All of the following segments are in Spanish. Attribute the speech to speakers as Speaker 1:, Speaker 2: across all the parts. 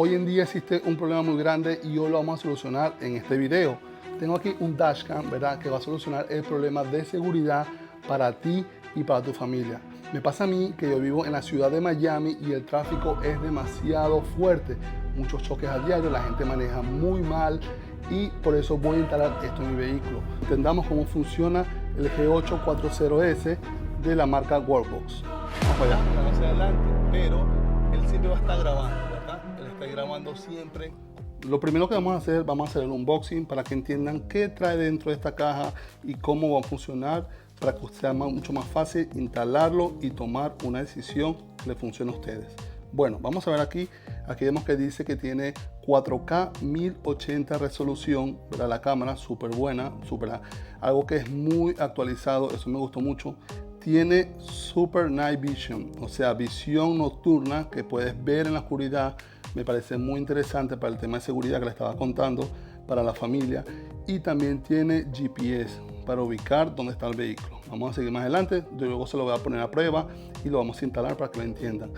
Speaker 1: Hoy en día existe un problema muy grande y hoy lo vamos a solucionar en este video. Tengo aquí un dashcam, ¿verdad?, que va a solucionar el problema de seguridad para ti y para tu familia. Me pasa a mí que yo vivo en la ciudad de Miami y el tráfico es demasiado fuerte. Muchos choques a diario, la gente maneja muy mal y por eso voy a instalar esto en mi vehículo. Entendamos cómo funciona el G840S de la marca Workbox. Vamos allá. Vamos hacia adelante, pero él siempre va a estar grabando, ¿verdad? Él está grabando siempre. Lo primero que vamos a hacer el unboxing para que entiendan qué trae dentro de esta caja y cómo va a funcionar, para que sea mucho más fácil instalarlo y tomar una decisión que le funcione a ustedes. Bueno, vamos a ver aquí vemos que dice que tiene 4K 1080 resolución, ¿verdad? La cámara súper buena, algo que es muy actualizado, eso me gustó mucho. Tiene Super Night Vision, o sea, visión nocturna que puedes ver en la oscuridad. Me parece muy interesante para el tema de seguridad que le estaba contando para la familia. Y también tiene GPS para ubicar dónde está el vehículo. Vamos a seguir más adelante, luego se lo voy a poner a prueba y lo vamos a instalar para que lo entiendan.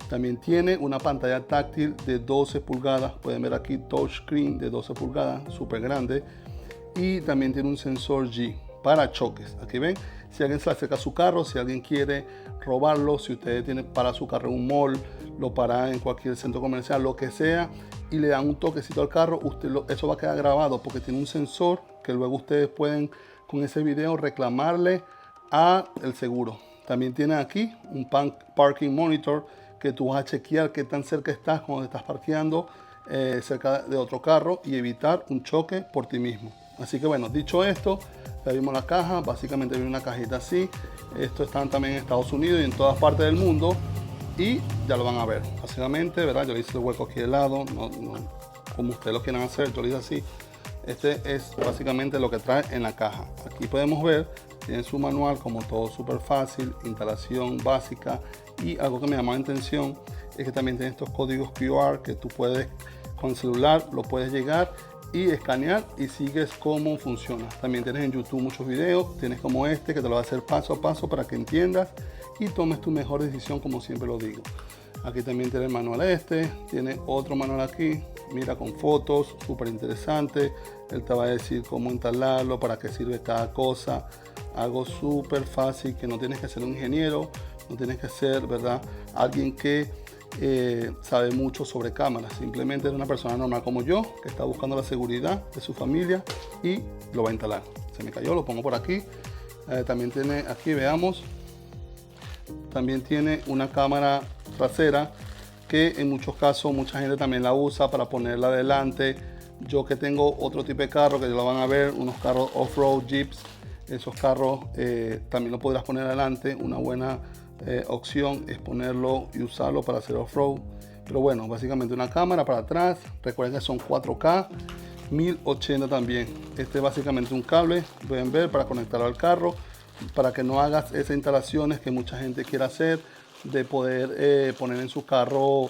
Speaker 1: También tiene una pantalla táctil de 12 pulgadas, pueden ver aquí touchscreen de 12 pulgadas, súper grande. Y también tiene un sensor G para choques. Aquí ven, si alguien se acerca a su carro, si alguien quiere robarlo, si usted tiene para su carro en un mall, lo para en cualquier centro comercial, lo que sea, y le dan un toquecito al carro, eso va a quedar grabado porque tiene un sensor que luego ustedes pueden con ese video reclamarle a el seguro. También tiene aquí un parking monitor que tú vas a chequear qué tan cerca estás cuando estás parqueando cerca de otro carro y evitar un choque por ti mismo. Así que bueno, dicho esto, ya vimos la caja. Básicamente viene una cajita así. Esto están también en Estados Unidos y en todas partes del mundo y ya lo van a ver. Básicamente, ¿verdad? Yo le hice el hueco aquí de lado, no como ustedes lo quieran hacer, yo lo hice así. Este es básicamente lo que trae en la caja. Aquí podemos ver, tiene su manual, como todo súper fácil, instalación básica, y algo que me llamó la atención es que también tiene estos códigos QR que tú puedes con el celular, lo puedes llegar y escanear y sigues cómo funciona. También tienes en YouTube muchos videos, tienes como este que te lo va a hacer paso a paso para que entiendas y tomes tu mejor decisión, como siempre lo digo. Aquí también tiene el manual tiene otro manual aquí, mira, con fotos, súper interesante. Él te va a decir cómo instalarlo, para qué sirve cada cosa. Algo súper fácil, que no tienes que ser un ingeniero, no tienes que ser, ¿verdad?, alguien que sabe mucho sobre cámaras. Simplemente es una persona normal como yo, que está buscando la seguridad de su familia y lo va a instalar. Se me cayó, lo pongo por aquí. También tiene, aquí veamos, también tiene una cámara trasera que en muchos casos mucha gente también la usa para ponerla adelante. Yo que tengo otro tipo de carro, que ya lo van a ver, unos carros off-road, jeeps, esos carros también lo podrás poner adelante. Una buena opción es ponerlo y usarlo para hacer off-road. Pero bueno, básicamente una cámara para atrás. Recuerden que son 4K 1080 también. Este es básicamente un cable, pueden ver, para conectarlo al carro, para que no hagas esas instalaciones que mucha gente quiere hacer, de poder poner en su carro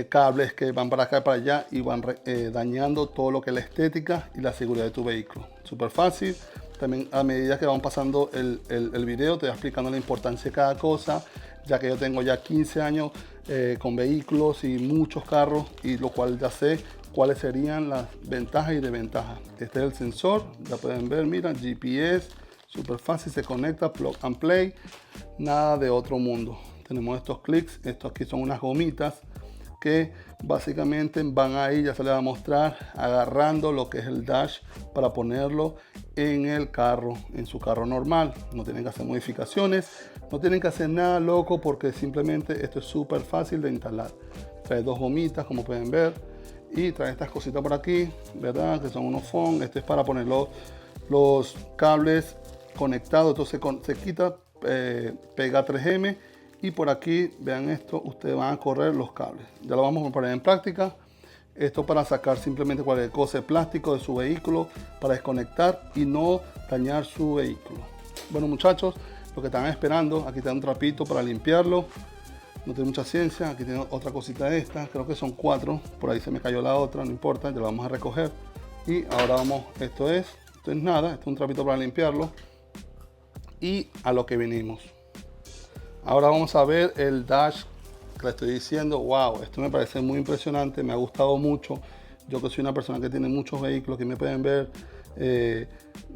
Speaker 1: cables que van para acá y para allá y van dañando todo lo que es la estética y la seguridad de tu vehículo. Súper fácil. También a medida que van pasando el video, te voy explicando la importancia de cada cosa, ya que yo tengo ya 15 años con vehículos y muchos carros, y lo cual ya sé cuáles serían las ventajas y desventajas. Este es el sensor, ya pueden ver, mira, GPS, súper fácil, se conecta, plug and play, nada de otro mundo. Tenemos estos clics, estos aquí son unas gomitas que básicamente van ahí, ya se les va a mostrar, agarrando lo que es el dash para ponerlo en el carro, en su carro normal. No tienen que hacer modificaciones, no tienen que hacer nada loco, porque simplemente esto es súper fácil de instalar. Trae dos gomitas, como pueden ver, y trae estas cositas por aquí, ¿verdad?, que son unos foam. Este es para poner los cables conectados. Entonces se quita, pega 3M, y por aquí, vean esto, ustedes van a correr los cables. Ya lo vamos a poner en práctica. Esto para sacar simplemente cualquier cosa de plástico de su vehículo, para desconectar y no dañar su vehículo. Bueno, muchachos, lo que están esperando, aquí está un trapito para limpiarlo. No tiene mucha ciencia. Aquí tiene otra cosita de esta, creo que son 4. Por ahí se me cayó la otra, no importa, ya lo vamos a recoger. Y ahora vamos, esto es nada, esto es un trapito para limpiarlo. Y a lo que vinimos. Ahora vamos a ver el dash que le estoy diciendo, wow, esto me parece muy impresionante, me ha gustado mucho. Yo que soy una persona que tiene muchos vehículos, que me pueden ver, de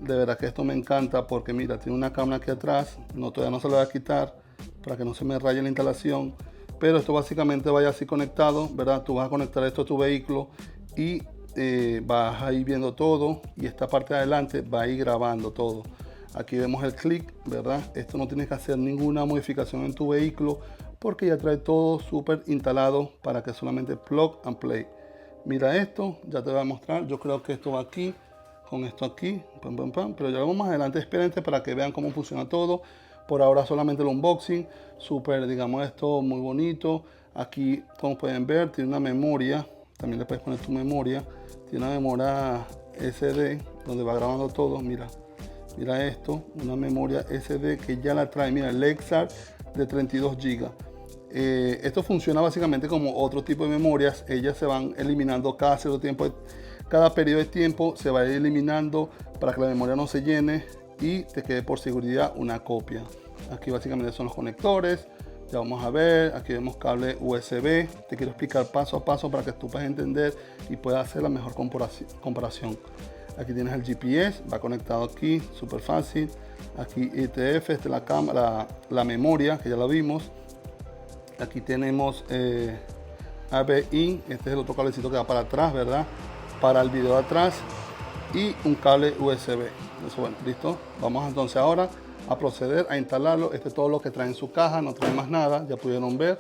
Speaker 1: verdad que esto me encanta porque mira, tiene una cámara aquí atrás, todavía no se lo voy a quitar para que no se me raye la instalación, pero esto básicamente vaya así conectado, ¿verdad? Tú vas a conectar esto a tu vehículo y vas a ir viendo todo, y esta parte de adelante va a ir grabando todo. Aquí vemos el clic, ¿verdad? Esto no tienes que hacer ninguna modificación en tu vehículo porque ya trae todo súper instalado para que solamente plug and play. Mira esto, ya te voy a mostrar. Yo creo que esto va aquí, con esto aquí, pam, pam, pam, pero ya vamos más adelante. Espérense para que vean cómo funciona todo. Por ahora solamente el unboxing, súper, digamos, esto muy bonito. Aquí, como pueden ver, tiene una memoria, también le puedes poner tu memoria. Tiene una memoria SD donde va grabando todo, mira esto, una memoria SD que ya la trae, mira, el Lexar de 32 GB. Esto funciona básicamente como otro tipo de memorias, ellas se van eliminando cada cierto tiempo, cada periodo de tiempo se va a ir eliminando para que la memoria no se llene y te quede por seguridad una copia. Aquí básicamente son los conectores, ya vamos a ver, aquí vemos cable USB, te quiero explicar paso a paso para que tú puedas entender y puedas hacer la mejor comparación. Aquí tienes el GPS, va conectado aquí, súper fácil. Aquí ITF, esta es la cámara, la memoria, que ya la vimos. Aquí tenemos ABI, este es el otro cablecito que va para atrás, ¿verdad? Para el video de atrás. Y un cable USB. Eso, bueno, listo. Vamos entonces ahora a proceder a instalarlo. Este es todo lo que trae en su caja, no trae más nada, ya pudieron ver.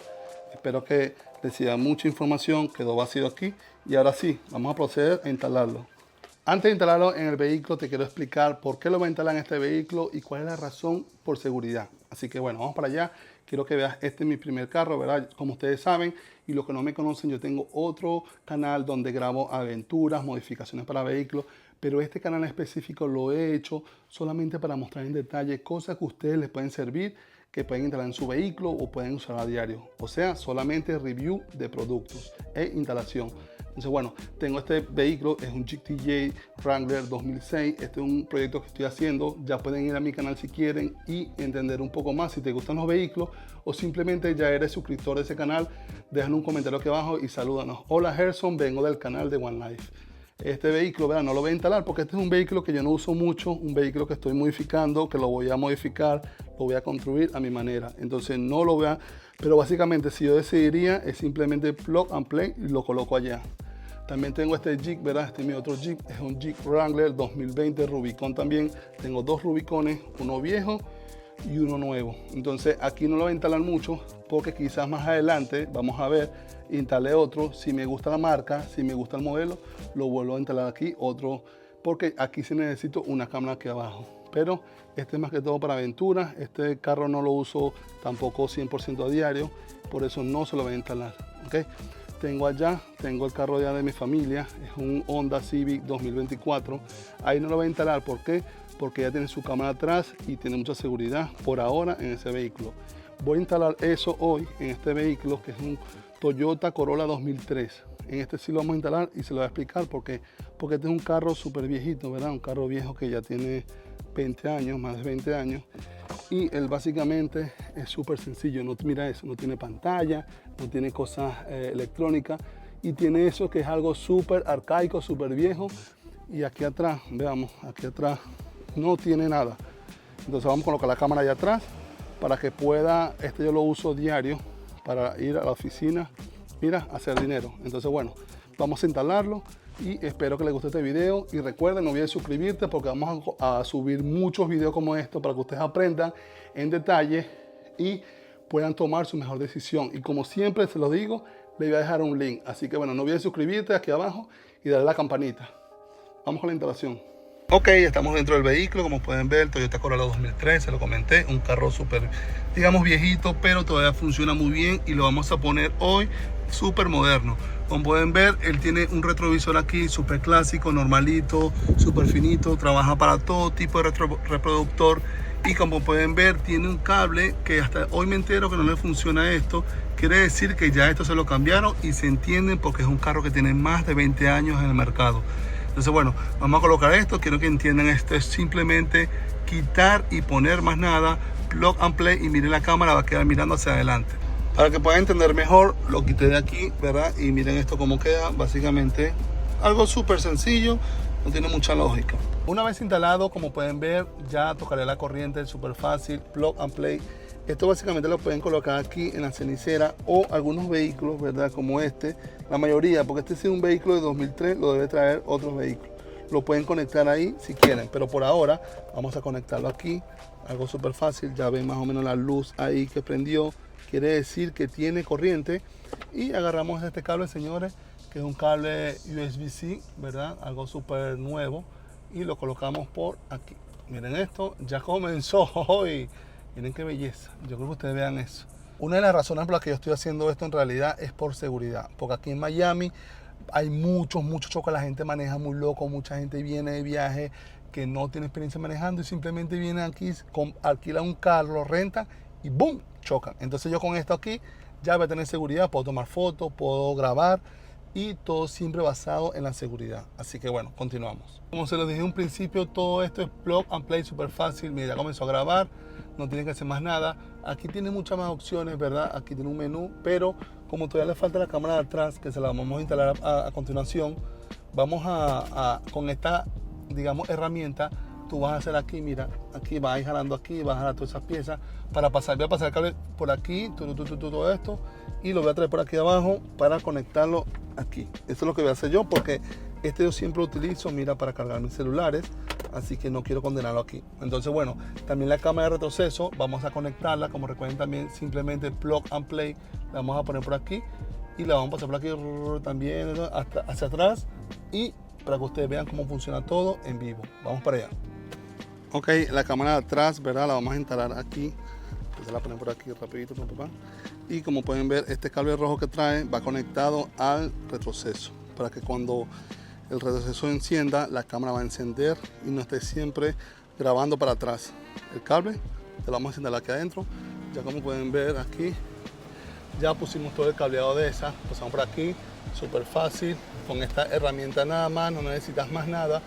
Speaker 1: Espero que les sirva mucha información, quedó vacío aquí. Y ahora sí, vamos a proceder a instalarlo. Antes de instalarlo en el vehículo, te quiero explicar por qué lo voy a instalar en este vehículo y cuál es la razón por seguridad. Así que bueno, vamos para allá. Quiero que veas, este es mi primer carro, ¿verdad? Como ustedes saben, y los que no me conocen, yo tengo otro canal donde grabo aventuras, modificaciones para vehículos, pero este canal específico lo he hecho solamente para mostrar en detalle cosas que a ustedes les pueden servir, que pueden instalar en su vehículo o pueden usar a diario. O sea, solamente review de productos e instalación. Entonces, bueno, tengo este vehículo, es un GTJ Wrangler 2006. Este es un proyecto que estoy haciendo. Ya pueden ir a mi canal si quieren y entender un poco más si te gustan los vehículos, o simplemente ya eres suscriptor de ese canal. Dejan un comentario aquí abajo y salúdanos. Hola Gerson, vengo del canal de One Life. Este vehículo, ¿verdad? No lo voy a instalar porque este es un vehículo que yo no uso mucho, un vehículo que estoy modificando, que lo voy a modificar, lo voy a construir a mi manera. Entonces no lo voy a... Pero básicamente si yo decidiría es simplemente plug and play y lo coloco allá. También tengo este Jeep, ¿verdad? Este es mi otro Jeep, es un Jeep Wrangler 2020 Rubicon también. Tengo dos Rubicones, uno viejo y uno nuevo. Entonces aquí no lo voy a instalar mucho porque quizás más adelante, vamos a ver, instale otro. Si me gusta la marca, si me gusta el modelo, lo vuelvo a instalar aquí otro, porque aquí sí necesito una cámara aquí abajo. Pero este es más que todo para aventuras. Este carro no lo uso tampoco 100% a diario, por eso no se lo voy a instalar, ¿ok? Tengo allá, tengo el carro ya de mi familia, es un Honda Civic 2024. Ahí no lo voy a instalar, ¿por qué? Porque ya tiene su cámara atrás y tiene mucha seguridad por ahora en ese vehículo. Voy a instalar eso hoy en este vehículo, que es un Toyota Corolla 2003. En este sí lo vamos a instalar y se lo voy a explicar porque este es un carro súper viejito, ¿verdad? Un carro viejo que ya tiene 20 años, más de 20 años. Y él básicamente es súper sencillo, no, mira eso, no tiene pantalla, no tiene cosas electrónicas, y tiene eso que es algo súper arcaico, súper viejo. Y aquí atrás, veamos, aquí atrás no tiene nada. Entonces vamos a colocar la cámara allá atrás para que pueda, este yo lo uso diario para ir a la oficina, mira, a hacer dinero. Entonces bueno, vamos a instalarlo y espero que les guste este video. Y recuerden, no olvides suscribirte porque vamos a subir muchos videos como estos para que ustedes aprendan en detalle y puedan tomar su mejor decisión. Y como siempre se los digo, les voy a dejar un link. Así que bueno, no olvides suscribirte aquí abajo y darle a la campanita. Vamos con la instalación. Ok, estamos dentro del vehículo, como pueden ver, Toyota Corolla 2003, se lo comenté, un carro súper, digamos, viejito, pero todavía funciona muy bien y lo vamos a poner hoy súper moderno. Como pueden ver, él tiene un retrovisor aquí súper clásico, normalito, súper finito, trabaja para todo tipo de reproductor, y como pueden ver, tiene un cable que hasta hoy me entero que no le funciona esto. Quiere decir que ya esto se lo cambiaron y se entienden porque es un carro que tiene más de 20 años en el mercado. Entonces bueno, vamos a colocar esto. Quiero que entiendan, esto es simplemente quitar y poner, más nada, plug and play, y miren, la cámara va a quedar mirando hacia adelante. Para que puedan entender mejor, lo quité de aquí, ¿verdad? Y miren esto cómo queda, básicamente algo súper sencillo, no tiene mucha lógica. Una vez instalado, como pueden ver, ya tocaré la corriente, súper fácil, plug and play. Esto básicamente lo pueden colocar aquí en la cenicera o algunos vehículos, ¿verdad? Como este, la mayoría, porque este es un vehículo de 2003, lo debe traer otros vehículos. Lo pueden conectar ahí si quieren, pero por ahora vamos a conectarlo aquí, algo súper fácil. Ya ven más o menos la luz ahí que prendió, quiere decir que tiene corriente. Y agarramos este cable, señores, que es un cable USB-C, ¿verdad? Algo súper nuevo, y lo colocamos por aquí. Miren esto, ya comenzó hoy. Miren qué belleza, yo creo que ustedes vean eso. Una de las razones por las que yo estoy haciendo esto en realidad es por seguridad, porque aquí en Miami hay muchos choques, la gente maneja muy loco, mucha gente viene de viaje que no tiene experiencia manejando y simplemente viene aquí, alquila un carro, lo renta y ¡boom!, chocan. Entonces yo con esto aquí ya voy a tener seguridad, puedo tomar fotos, puedo grabar y todo siempre basado en la seguridad. Así que bueno, continuamos. Como se los dije en un principio, todo esto es plug and play, súper fácil. Mira, ya comenzó a grabar, no tiene que hacer más nada. Aquí tiene muchas más opciones, ¿verdad? Aquí tiene un menú, pero como todavía le falta la cámara de atrás, que se la vamos a instalar a continuación, vamos con esta, digamos, herramienta, tú vas a hacer aquí, mira, aquí vas a ir jalando aquí, vas a jalar todas esas piezas para pasar. Voy a pasar el cable por aquí, todo esto, y lo voy a traer por aquí abajo para conectarlo aquí. Eso es lo que voy a hacer yo, porque este yo siempre lo utilizo, mira, para cargar mis celulares, así que no quiero condenarlo aquí. Entonces, bueno, también la cámara de retroceso vamos a conectarla, como recuerden también, simplemente plug and play, la vamos a poner por aquí y la vamos a pasar por aquí también hasta hacia atrás, y para que ustedes vean cómo funciona todo en vivo. Vamos para allá. Ok, la cámara de atrás, ¿verdad? La vamos a instalar aquí. Entonces la ponemos por aquí rapidito, papá. Y como pueden ver, este cable rojo que trae va conectado al retroceso, para que cuando el retroceso encienda, la cámara va a encender y no esté siempre grabando para atrás. El cable te lo vamos a instalar aquí adentro. Ya como pueden ver aquí, ya pusimos todo el cableado de esa. Pasamos por aquí, súper fácil. Con esta herramienta nada más, no necesitas más nada.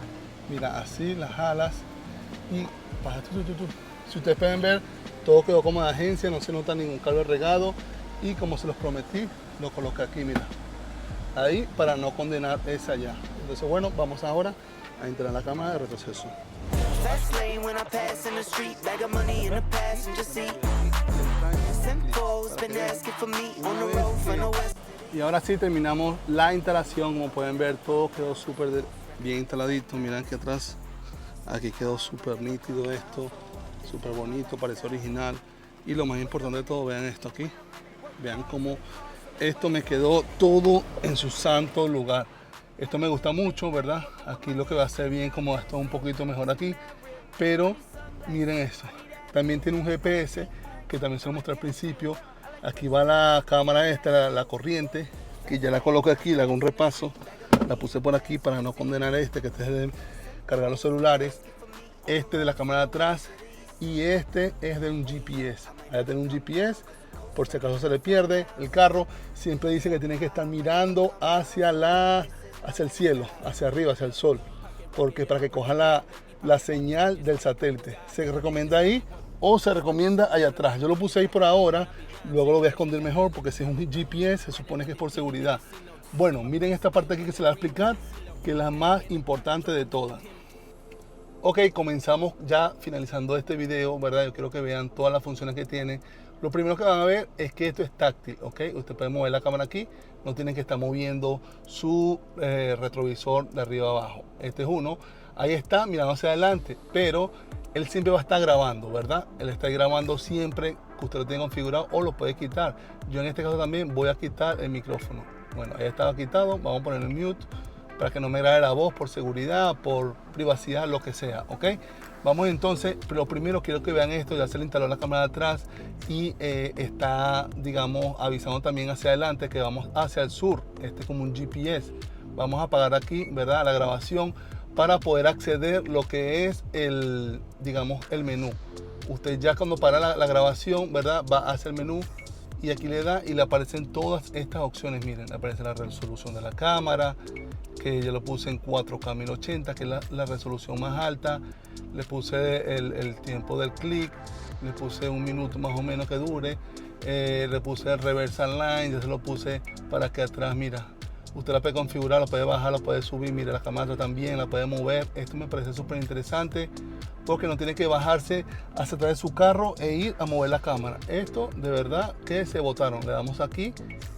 Speaker 1: Mira, así las jalas y pasa. Si ustedes pueden ver, todo quedó como de agencia, no se nota ningún cable regado, y como se los prometí, lo coloqué aquí, mira, ahí, para no condenar esa allá. Entonces bueno, vamos ahora a instalar la cámara de retroceso. Y ahora sí terminamos la instalación. Como pueden ver, todo quedó súper bien instaladito. Miren aquí atrás, aquí quedó súper nítido esto, súper bonito, parece original. Y lo más importante de todo, vean esto aquí, vean cómo esto me quedó todo en su santo lugar. Esto me gusta mucho, ¿verdad? Aquí lo que va a hacer bien, como esto un poquito mejor aquí, pero miren esto, también tiene un GPS que también se lo mostré al principio. Aquí va la cámara esta, la corriente, que ya la coloqué aquí, le hago un repaso, la puse por aquí para no condenar este, que este es de cargar los celulares, este de la cámara de atrás, y este es de un GPS. Ahí tiene un GPS, por si acaso se le pierde el carro. Siempre dice que tiene que estar mirando hacia el cielo, hacia arriba, hacia el sol, porque para que coja la señal del satélite. Se recomienda ahí o se recomienda allá atrás. Yo lo puse ahí por ahora, luego lo voy a esconder mejor, porque si es un GPS se supone que es por seguridad. Bueno, miren esta parte aquí que se la voy a explicar, que es la más importante de todas. Ok, comenzamos ya finalizando este video, ¿verdad? Yo quiero que vean todas las funciones que tiene. Lo primero que van a ver es que esto es táctil, ¿ok? Usted puede mover la cámara aquí, no tienen que estar moviendo su retrovisor de arriba a abajo. Este es uno, ahí está mirando hacia adelante, pero él siempre va a estar grabando, ¿verdad? Él está grabando siempre que usted lo tenga configurado, o lo puede quitar. Yo en este caso también voy a quitar el micrófono. Bueno, ahí estaba quitado, vamos a poner el mute para que no me grabe la voz, por seguridad, por privacidad, lo que sea, ¿ok? Vamos entonces, pero primero quiero que vean esto. Ya se le instaló la cámara de atrás y está, digamos, avisando también hacia adelante que vamos hacia el sur. Este es como un GPS. Vamos a apagar aquí, ¿verdad?, la grabación, para poder acceder lo que es el, digamos, el menú. Usted ya cuando para la grabación, ¿verdad?, va hacia el menú y aquí le da y le aparecen todas estas opciones. Miren, le aparece la resolución de la cámara, que yo lo puse en 4K 1080, que es la resolución más alta. Le puse el tiempo del clic, le puse 1 minuto más o menos que dure. le puse el reverse align, ya se lo puse para que atrás, mira, usted la puede configurar, la puede bajar, la puede subir, mira, la cámara también la puede mover. Esto me parece súper interesante porque no tiene que bajarse hacia atrás de su carro e ir a mover la cámara. Esto de verdad que se botaron. Le damos aquí,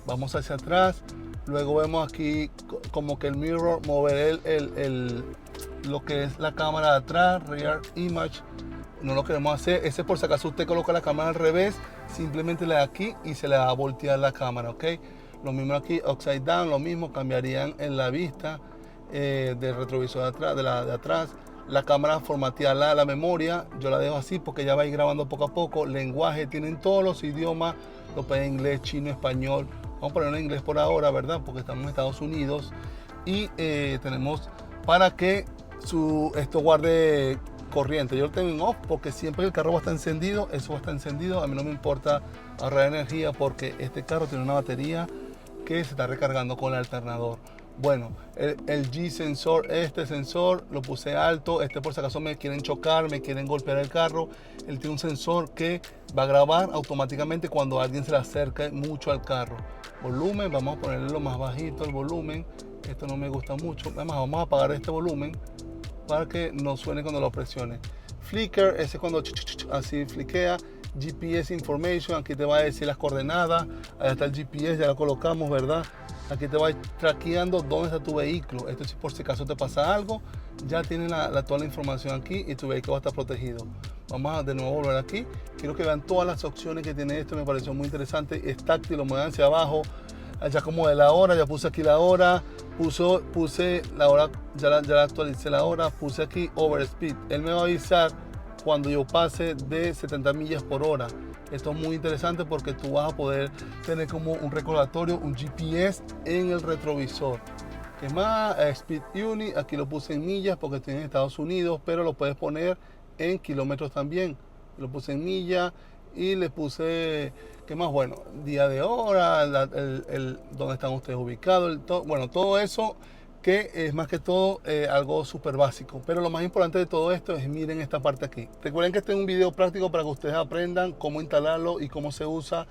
Speaker 1: vamos hacia atrás, luego vemos aquí como que el mirror, mover lo que es la cámara de atrás, rear image. No lo queremos hacer, ese por si acaso usted coloca la cámara al revés, simplemente le da aquí y se le va a voltear la cámara, ¿ok? Lo mismo aquí, upside down, lo mismo, cambiarían en la vista del retrovisor de atrás, de atrás. La cámara formateada, la memoria, yo la dejo así porque ya va a ir grabando poco a poco. Lenguaje, tienen todos los idiomas, lo pueden inglés, chino, español. Vamos a ponerlo en inglés por ahora, ¿verdad? Porque estamos en Estados Unidos. Y tenemos para que esto guarde corriente. Yo lo tengo en off porque siempre que el carro va a estar encendido, eso va a estar encendido. A mí no me importa ahorrar energía porque este carro tiene una batería que se está recargando con el alternador. Bueno, el G sensor, este sensor lo puse alto. Este por si acaso me quieren chocar, me quieren golpear el carro. Él tiene un sensor que va a grabar automáticamente cuando alguien se le acerque mucho al carro. Volumen, vamos a ponerle lo más bajito el volumen. Esto no me gusta mucho. Además, vamos a apagar este volumen para que no suene cuando lo presione. Flicker, ese es cuando así fliquea. GPS information, aquí te va a decir las coordenadas. Ahí está el GPS, ya lo colocamos, ¿verdad? Aquí te va traqueando dónde está tu vehículo. Esto es por si acaso te pasa algo, ya tienen toda la información aquí y tu vehículo va a estar protegido. Vamos a de nuevo volver aquí. Quiero que vean todas las opciones que tiene esto, me pareció muy interesante. Es táctil, lo mueven hacia abajo. Ya como de la hora, ya puse aquí la hora, puse la hora, ya la actualicé la hora, puse aquí overspeed. Él me va a avisar cuando yo pase de 70 millas por hora. Esto es muy interesante porque tú vas a poder tener como un recordatorio, un GPS en el retrovisor. ¿Qué más? Speed Unit, aquí lo puse en millas porque estoy en Estados Unidos, pero lo puedes poner en kilómetros también. Lo puse en millas y le puse, ¿qué más? Bueno, día de hora, dónde están ustedes ubicados, bueno, todo eso que es más que todo algo súper básico. Pero lo más importante de todo esto es miren esta parte aquí. Recuerden que este es un video práctico para que ustedes aprendan cómo instalarlo y cómo se usa.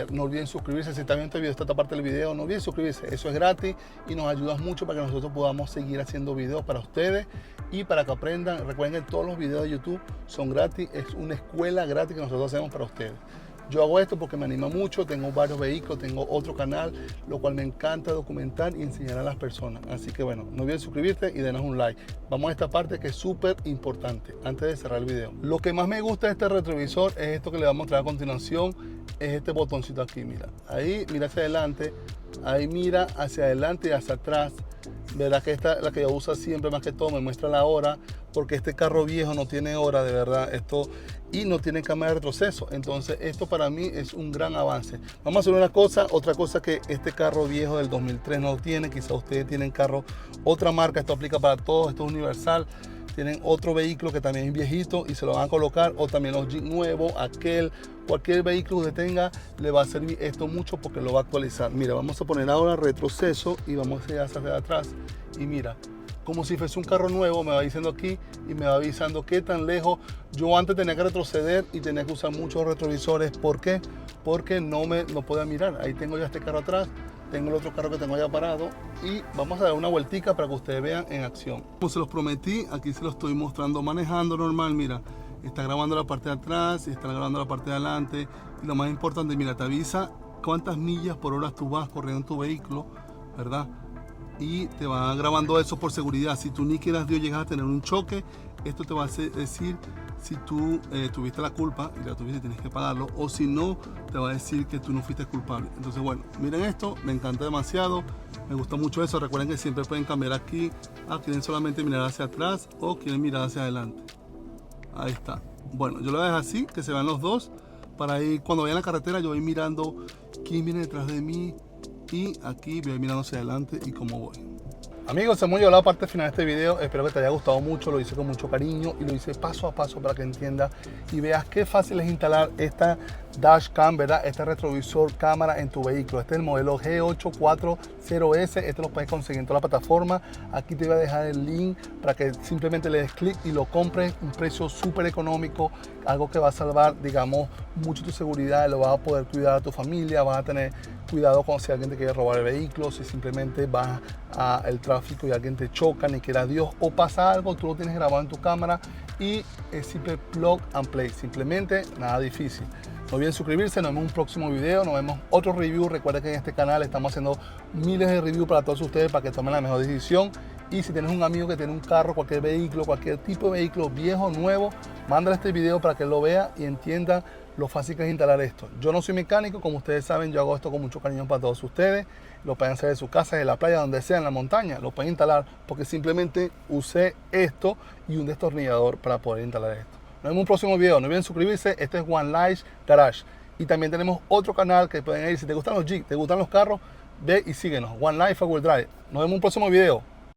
Speaker 1: No olviden suscribirse. Si están viendo este video, esta parte del video, no olviden suscribirse. Eso es gratis y nos ayuda mucho para que nosotros podamos seguir haciendo videos para ustedes y para que aprendan. Recuerden que todos los videos de YouTube son gratis. Es una escuela gratis que nosotros hacemos para ustedes. Yo hago esto porque me anima mucho, tengo varios vehículos, tengo otro canal, lo cual me encanta documentar y enseñar a las personas. Así que bueno, no olvides suscribirte y denos un like. Vamos a esta parte que es súper importante antes de cerrar el video. Lo que más me gusta de este retrovisor es esto que le vamos a mostrar a continuación, es este botoncito aquí, mira. Ahí mira hacia adelante, ahí mira hacia adelante y hacia atrás. Verás que esta es la que yo uso siempre, más que todo, me muestra la hora, porque este carro viejo no tiene hora, de verdad, y no tiene cámara de retroceso. Entonces esto para mí es un gran avance. Vamos a hacer una cosa, otra cosa que este carro viejo del 2003 no tiene. Quizá ustedes tienen carro, otra marca, esto aplica para todos, esto es universal. Tienen otro vehículo que también es viejito y se lo van a colocar, o también los Jeep nuevos, cualquier vehículo que tenga, le va a servir esto mucho porque lo va a actualizar. Mira, vamos a poner ahora retroceso y vamos a ir hacia atrás y mira, como si fuese un carro nuevo, me va diciendo aquí y me va avisando qué tan lejos. Yo antes tenía que retroceder y tenía que usar muchos retrovisores. ¿Por qué? Porque no podía mirar. Ahí tengo ya este carro atrás, tengo el otro carro que tengo allá parado y vamos a dar una vueltica para que ustedes vean en acción. Como se los prometí, aquí se los estoy mostrando manejando normal. Mira, está grabando la parte de atrás y está grabando la parte de adelante. Y lo más importante, mira, te avisa cuántas millas por hora tú vas corriendo en tu vehículo, ¿verdad? Y te va grabando eso por seguridad. Si tú ni quieras Dios llegas a tener un choque, esto te va a decir si tú tuviste la culpa y la tuviste y tienes que pagarlo, o si no, te va a decir que tú no fuiste culpable. Entonces bueno, miren esto, me encanta demasiado, me gusta mucho eso. Recuerden que siempre pueden cambiar aquí, quieren solamente mirar hacia atrás o quieren mirar hacia adelante. Ahí está. Bueno, yo lo voy a dejar así, que se vean los dos, para ir cuando vaya en la carretera yo voy mirando quién viene detrás de mí y aquí voy mirando hacia adelante y cómo voy. Amigos, hemos llegado a la parte final de este video. Espero que te haya gustado mucho. Lo hice con mucho cariño y lo hice paso a paso para que entiendas y veas qué fácil es instalar esta dashcam, ¿verdad? Este retrovisor cámara en tu vehículo. Este es el modelo G840S. Este lo puedes conseguir en toda la plataforma. Aquí te voy a dejar el link para que simplemente le des clic y lo compres. Un precio súper económico, algo que va a salvar, digamos, mucho tu seguridad. Lo vas a poder cuidar a tu familia, vas a tener cuidado con si alguien te quiere robar el vehículo, si simplemente vas al tráfico y alguien te choca, ni quiera Dios, o pasa algo, tú lo tienes grabado en tu cámara y es simple plug and play, simplemente nada difícil. No olviden suscribirse, nos vemos en un próximo video, nos vemos otro review. Recuerda que en este canal estamos haciendo miles de reviews para todos ustedes para que tomen la mejor decisión. Y si tienes un amigo que tiene un carro, cualquier vehículo, cualquier tipo de vehículo, viejo, nuevo, mándale este video para que él lo vea y entienda lo fácil que es instalar esto. Yo no soy mecánico, como ustedes saben, yo hago esto con mucho cariño para todos ustedes. Lo pueden hacer en su casa, en la playa, donde sea, en la montaña. Lo pueden instalar porque simplemente usé esto y un destornillador para poder instalar esto. Nos vemos en un próximo video. No olviden suscribirse. Este es One Life Garage. Y también tenemos otro canal que pueden ir. Si te gustan los Jeep, te gustan los carros, ve y síguenos. One Life Four Wheel Drive. Nos vemos en un próximo video.